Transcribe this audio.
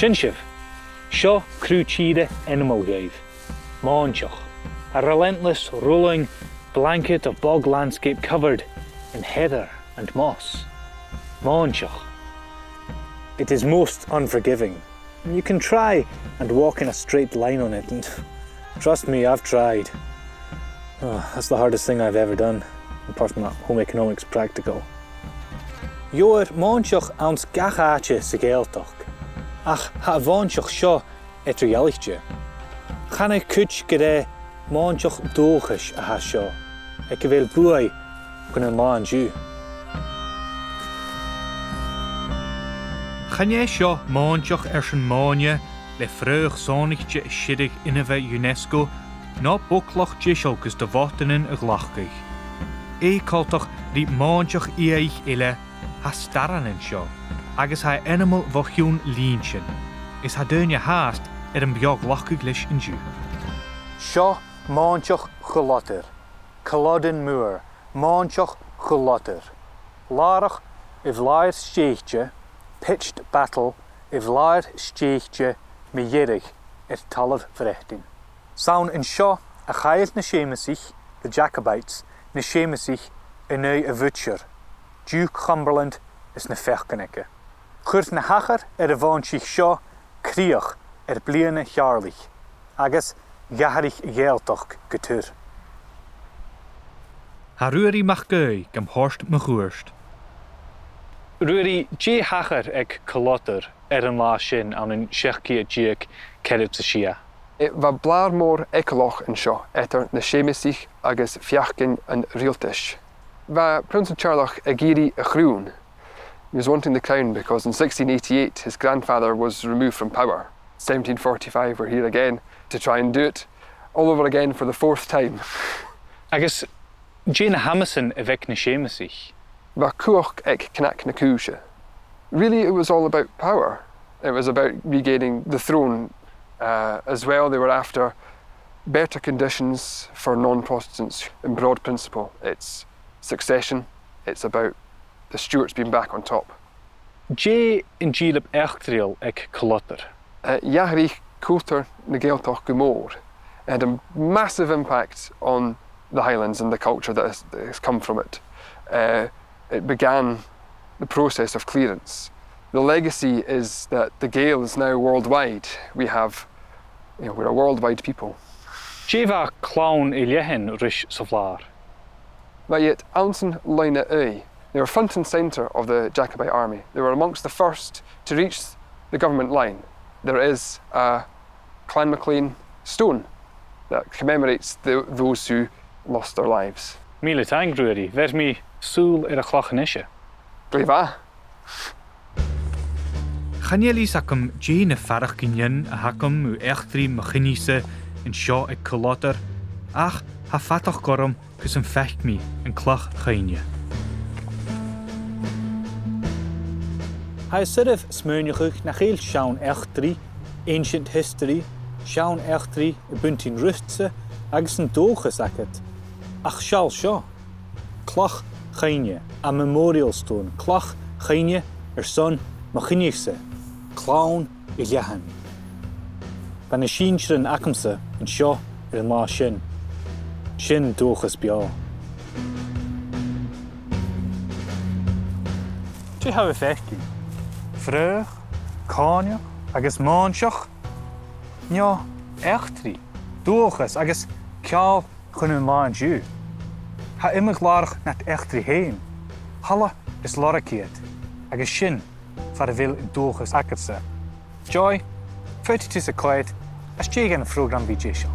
Sinshiv, seo crucida animal gave, maunchach, a relentless rolling blanket of bog landscape covered in heather and moss. Maunchach. It is most unforgiving. You can try and walk in a straight line on it, and trust me, I've tried. Oh, that's the hardest thing I've ever done, apart from that home economics practical. Joer maunchach ans gachaatje sa Gàidhlig, ach ha bhainteach seo Gàidhlig. Channa cuid go raibh maunchach Dualchas a ha seo, ag go bhfuil buai gon an lá an dú. Channa seo maunchach sin máine le freuch sánigte sirig ina bheith UNESCO ná buclach gus de bhatainin a ghlachgaich. Caltach rí maunchach uile ha staranin seo, agus ha animal bhochiún lín is ha duine haast an beag lachgaig leis an dú. Seo maunchach Cùil Lodair, Culloden muir, maunchach Cùil Lodair. Lárach I bhláir stéichte, pitched battle I bhláir stéichte mi dhéirigh talamh bhreachtain. Saun in seo a chail na sémasich, the Jacobites, na sémasich in a bhutcher. Duke Cumberland is na fechcanike. Chuirt na hachar a bhainteach seo críoch bliana chearlaigh, agus Gàidhlig Gàidhlig go túr. Ha ruairi MacIlleathain gam horst me gúirst. Ruairi dé hachar ag Cùil Lodair an lá sin an in seachciad díag ceirib sa sia. Va blaar mór eicloch an seo etar na sémasich agus fiachcin an rialtas. Va Prince Charles a géirí a chrún. He was wanting the crown because in 1688 his grandfather was removed from power. 1745 we're here again to try and do it all over again for the fourth time. Agus Jane Hamilton a bheith na sémasich. Va cuach ag cnac na cúise. Really it was all about power. It was about regaining the throne. As well, they were after better conditions for non-Protestants in broad principle. It's succession, it's about the Stuarts being back on top. Dé in dílab eachdraidh ag Cùil Lodair. Gàidhlig cultúr na Gaeltach go mór. It had a massive impact on the Highlands and the culture that has come from it. It began the process of clearance. The legacy is that the Gael is now worldwide. We're a worldwide people. Dé clown leithin rish sa bhláir. But yet, MacIlleathain, they were front and centre of the Jacobite army. They were amongst the first to reach the government line. There is a Clan MacLean stone that commemorates those who lost their lives. MacIlleathain gruairi, ver mi súil a chlachan Breva. Channealí sacam dé na farach gynnin a hacam u echtrí machinise in seo ag Cùil Lodair, ach ha fatach gorum gus an fecht mi an clach chaine. Ha sirif smúnechuch na chéil seán echtrí, ancient history, seán echtrí a buntainn rústse agus an Dualchas achat, ach seall seo. Clach chaine, a memorial stone, clach chaine son machinise. Clown Gàidhlig. Ba na sínsrin acamsa an seo an lá sin. Sin Dualchas beá. Dé ha fechtí. Freuch, cáineach agus maunchach. Nio echtrí. Dualchas agus ceall chun an lá an dú. Ha imig lárach nat echtrí héin. Halla is lorraciad agus sin far a bhfuil Dualchas agatsa. Joy, 42 a coed, as dé gan a program bhí seo.